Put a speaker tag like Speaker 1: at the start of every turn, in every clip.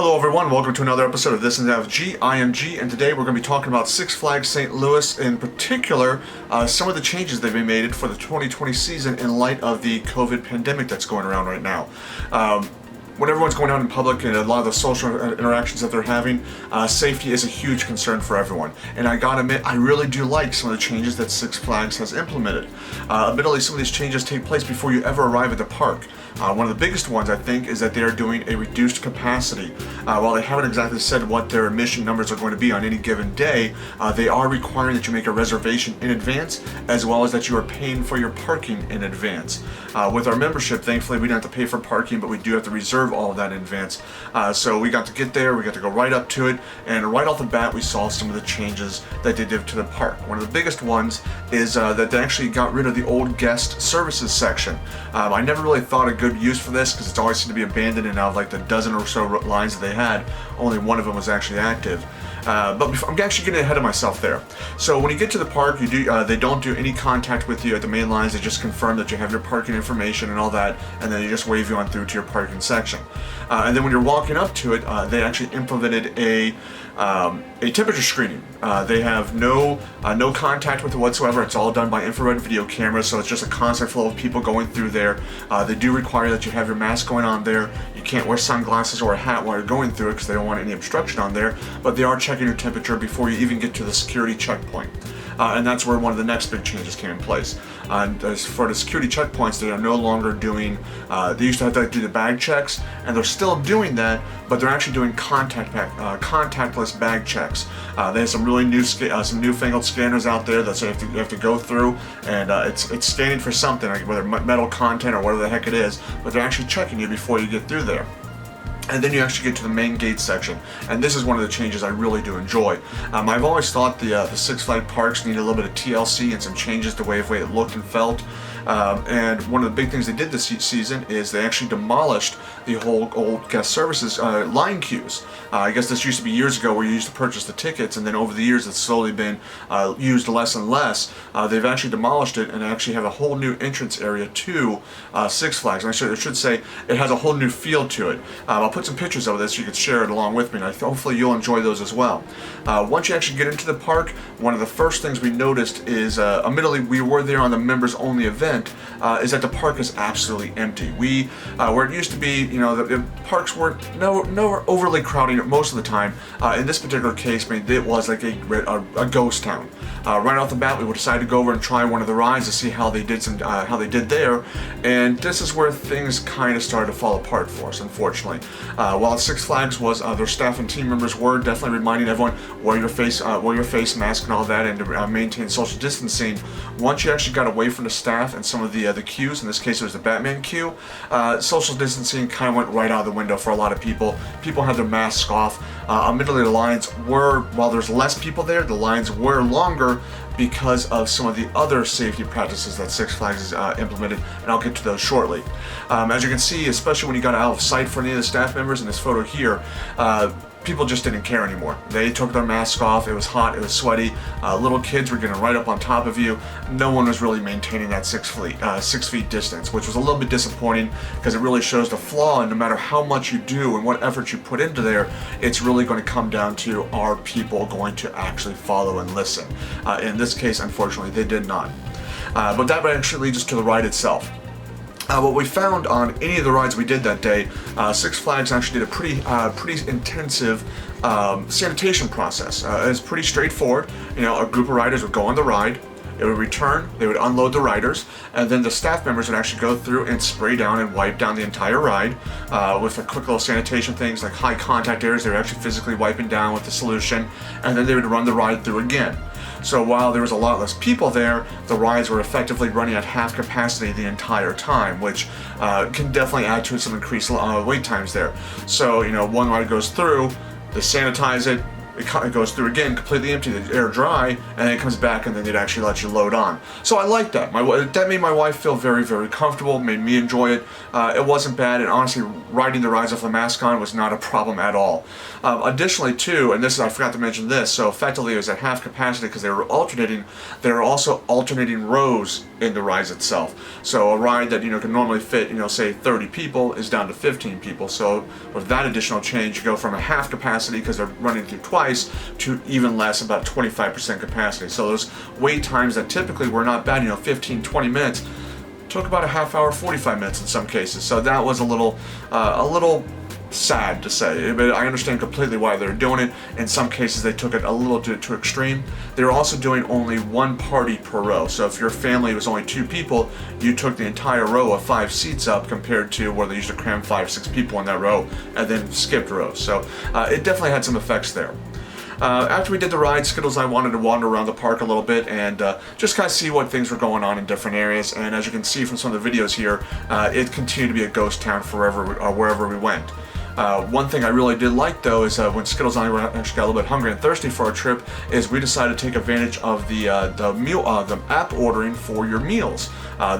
Speaker 1: Hello everyone, welcome to another episode of This and That with G. I am G, and today we're going to be talking about Six Flags St. Louis, in particular, some of the changes they've been made for the 2020 season in light of the COVID pandemic that's going around right now. When everyone's going out in public and a lot of the social interactions that they're having, safety is a huge concern for everyone. And I gotta admit, I really do like some of the changes that Six Flags has implemented. Admittedly, some of these changes take place before you ever arrive at the park. One of the biggest ones, I think, is that they are doing a reduced capacity. While they haven't exactly said what their admission numbers are going to be on any given day, they are requiring that you make a reservation in advance, as well as that you are paying for your parking in advance. With our membership, thankfully, we don't have to pay for parking, but we do have to reserve all of that in advance. So we got to get there, we got to go right up to it, and right off the bat, we saw some of the changes that they did to the park. One of the biggest ones is that they actually got rid of the old guest services section. I never really thought a good use for this because it's always seemed to be abandoned, and out of like the dozen or so lines that they had, only one of them was actually active. But I'm actually getting ahead of myself there. So when you get to the park, they don't do any contact with you at the main lines. They just confirm that you have your parking information and all that, and then they just wave you on through to your parking section. And then when you're walking up to it, they actually implemented a temperature screening. They have no contact with it whatsoever. It's all done by infrared video cameras, so it's just a constant flow of people going through there. They do require that you have your mask going on there. You can't wear sunglasses or a hat while you're going through it because they don't want any obstruction on there, but they are checking your temperature before you even get to the security checkpoint. And that's where one of the next big changes came in place. And as for the security checkpoints, they are no longer doing, they used to have to do the bag checks, and they're still doing that, but they're actually doing contactless bag checks. They have some really some newfangled scanners out there that you have to go through, and it's scanning for something, like whether metal content or whatever the heck it is, but they're actually checking you before you get through there. And then you actually get to the main gate section, and this is one of the changes I really do enjoy. I've always thought the Six Flags parks need a little bit of TLC and some changes to the way it looked and felt. And one of the big things they did this season is they actually demolished the whole old guest services line queues. I guess this used to be years ago where you used to purchase the tickets, and then over the years it's slowly been used less and less. They've actually demolished it and actually have a whole new entrance area to Six Flags. And I should say it has a whole new feel to it. I'll put some pictures of this so you can share it along with me, and hopefully you'll enjoy those as well. Once you actually get into the park, one of the first things we noticed is, admittedly we were there on the members only event, is that the park is absolutely empty. Where it used to be, the parks weren't never overly crowded most of the time. In this particular case, it was like a ghost town. Right off the bat, we decided to go over and try one of the rides to see how they did there, and this is where things kind of started to fall apart for us, unfortunately. While Six Flags was, their staff and team members were definitely reminding everyone wear your face mask and all that, and to maintain social distancing. Once you actually got away from the staff and some of the queues, in this case it was the Batman queue, social distancing kind of went right out of the window for a lot of people. People had their masks off. Admittedly, the lines were, while there's less people there, the lines were longer because of some of the other safety practices that Six Flags has implemented, and I'll get to those shortly. As you can see, especially when you got out of sight for any of the staff members in this photo here, people just didn't care anymore. They took their masks off, it was hot, it was sweaty, little kids were getting right up on top of you. No one was really maintaining that 6 feet distance, which was a little bit disappointing because it really shows the flaw, and no matter how much you do and what effort you put into there, it's really going to come down to, are people going to actually follow and listen? In this case, unfortunately, they did not. But that actually leads us to the ride itself. What we found on any of the rides we did that day, Six Flags actually did a pretty intensive sanitation process. It was pretty straightforward. A group of riders would go on the ride, it would return, they would unload the riders, and then the staff members would actually go through and spray down and wipe down the entire ride with a quick little sanitation things like high contact areas. They were actually physically wiping down with the solution, and then they would run the ride through again. So while there was a lot less people there, the rides were effectively running at half capacity the entire time, which can definitely add to some increased wait times there. So, one ride goes through, they sanitize it, it goes through again completely empty, the air dry, and then it comes back, and then they'd actually let you load on. So I liked that. That made my wife feel very, very comfortable, made me enjoy it. It wasn't bad, and honestly, riding the rides with the mask on was not a problem at all. Additionally, too, and I forgot to mention this, so effectively it was at half capacity because they were alternating. They were also alternating rows in the rides itself. So a ride that can normally fit say 30 people is down to 15 people. So with that additional change, you go from a half capacity because they're running through twice to even less, about 25% capacity. So those wait times that typically were not bad, 15, 20 minutes, took about a half hour, 45 minutes in some cases. So that was a little sad to say, but I understand completely why they're doing it. In some cases, they took it a little too extreme. They were also doing only one party per row. So if your family was only 2 people, you took the entire row of 5 seats up, compared to where they used to cram 5, 6 people in that row and then skipped rows. So it definitely had some effects there. After we did the ride, Skittles and I wanted to wander around the park a little bit and just kind of see what things were going on in different areas. And as you can see from some of the videos here, it continued to be a ghost town wherever we went. One thing I really did like, though, is when Skittles and I actually got a little bit hungry and thirsty for our trip, is we decided to take advantage of the app ordering for your meals.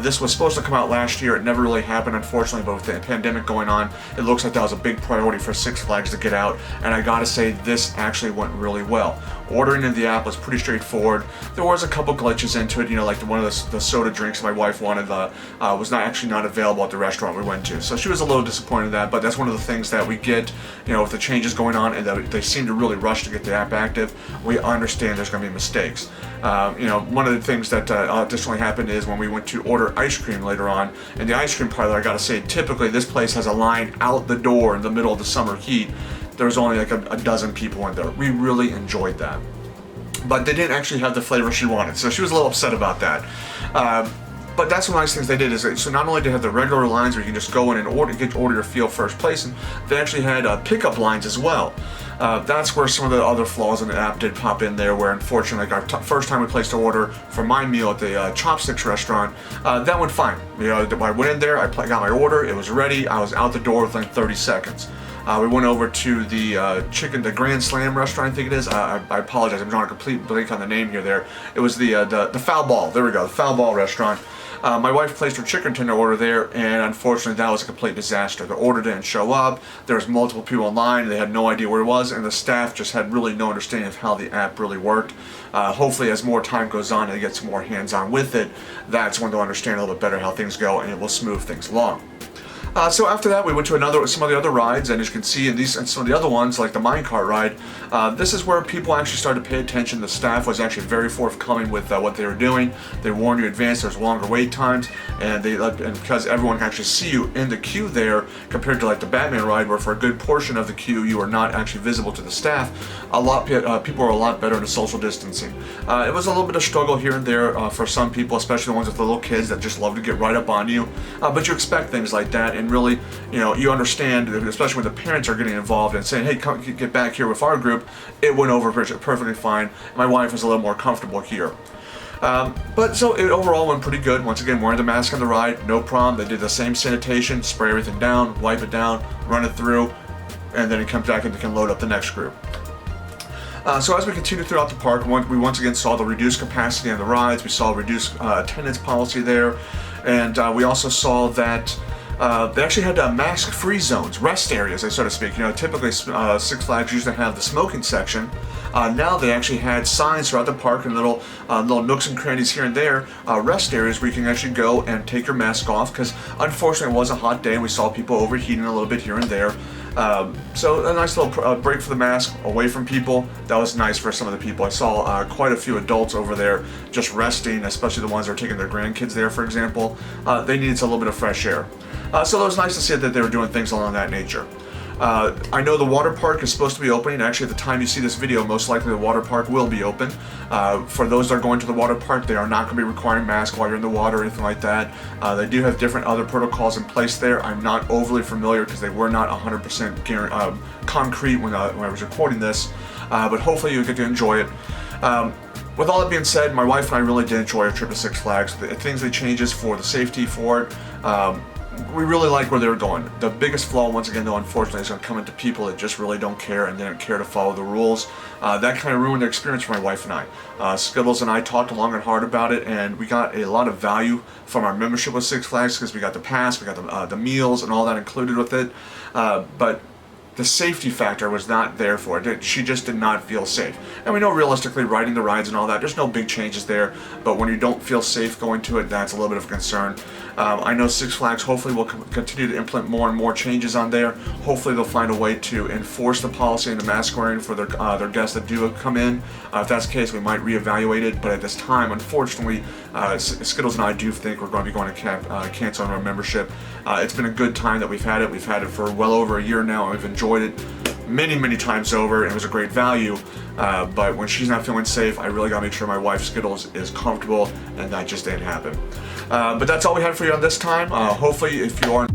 Speaker 1: This was supposed to come out last year. It never really happened, unfortunately, but with the pandemic going on, it looks like that was a big priority for Six Flags to get out, and I gotta say, this actually went really well. Ordering in the app was pretty straightforward. There was a couple glitches into it, like one of the soda drinks my wife wanted was not available at the restaurant we went to. So she was a little disappointed in that, but that's one of the things that we get, with the changes going on, and that they seem to really rush to get the app active. We understand there's going to be mistakes. One of the things that additionally happened is when we went to order ice cream later on, in the ice cream parlor, I gotta say, typically this place has a line out the door in the middle of the summer heat. There was only like a dozen people in there. We really enjoyed that. But they didn't actually have the flavor she wanted, so she was a little upset about that. But that's one of the nice things they did, is so not only did they have the regular lines where you can just go in and order your field first place, and they actually had pickup lines as well. That's where some of the other flaws in the app did pop in there, where unfortunately, like our first time we placed an order for my meal at the Chopsticks restaurant, that went fine. I went in there, I got my order, it was ready, I was out the door within 30 seconds. We went over to the Grand Slam restaurant, I think it is. I apologize, I'm drawing a complete blank on the name here. It was the Foul Ball. There we go, the Foul Ball restaurant. My wife placed her chicken tender order there, and unfortunately that was a complete disaster. The order didn't show up, there was multiple people in line, they had no idea where it was, and the staff just had really no understanding of how the app really worked. Hopefully as more time goes on and they get some more hands-on with it, that's when they'll understand a little bit better how things go, and it will smooth things along. So after that, we went to some of the other rides, and as you can see in some of the other ones, like the minecart ride, this is where people actually started to pay attention. The staff was actually very forthcoming with what they were doing. They warned you in advance there's longer wait times, and because everyone can actually see you in the queue there, compared to like the Batman ride, where for a good portion of the queue you are not actually visible to the staff. People are a lot better into social distancing. It was a little bit of struggle here and there for some people, especially the ones with the little kids that just love to get right up on you. But you expect things like that, and really, you understand, especially when the parents are getting involved and saying, hey, come get back here with our group. It went over perfectly fine. My wife was a little more comfortable here. But so it overall went pretty good. Once again, wearing the mask on the ride, no problem. They did the same sanitation, spray everything down, wipe it down, run it through, and then it comes back and they can load up the next group. So as we continue throughout the park, we once again saw the reduced capacity on the rides. We saw reduced attendance policy there, and we also saw that they actually had mask-free zones, rest areas, so to speak. Typically Six Flags used to have the smoking section. Now they actually had signs throughout the park and little nooks and crannies here and there, rest areas where you can actually go and take your mask off, because unfortunately it was a hot day and we saw people overheating a little bit here and there. So a nice little break for the mask, away from people. That was nice for some of the people. I saw quite a few adults over there just resting, especially the ones that are taking their grandkids there, for example. They needed a little bit of fresh air. So it was nice to see that they were doing things along that nature. I know the water park is supposed to be opening. Actually, at the time you see this video, most likely the water park will be open. For those that are going to the water park, they are not going to be requiring masks while you're in the water or anything like that. They do have different other protocols in place there. I'm not overly familiar because they were not 100% concrete when I was recording this, but hopefully you get to enjoy it. With all that being said, my wife and I really did enjoy our trip to Six Flags. The things they changes for the safety for it, we really like where they were going. The biggest flaw, once again, though, unfortunately, is going to come into people that just really don't care and they don't care to follow the rules. That kind of ruined the experience for my wife and I. Skittles and I talked long and hard about it, and we got a lot of value from our membership with Six Flags because we got the pass, we got the meals, and all that included with it. But the safety factor was not there for it. She just did not feel safe. And we know realistically riding the rides and all that, there's no big changes there, but when you don't feel safe going to it, that's a little bit of a concern. I know Six Flags hopefully will continue to implement more and more changes on there. Hopefully they'll find a way to enforce the policy and the mask wearing for their guests that do come in. If that's the case, we might reevaluate it, but at this time, unfortunately, Skittles and I do think we're going to be going to cancel our membership. It's been a good time that we've had it. We've had it for well over a year now, and we've enjoyed it many times over, and it was a great value. But when she's not feeling safe, I really gotta make sure my wife Skittles is comfortable, and that just didn't happen. But that's all we had for you on this time. Hopefully, if you are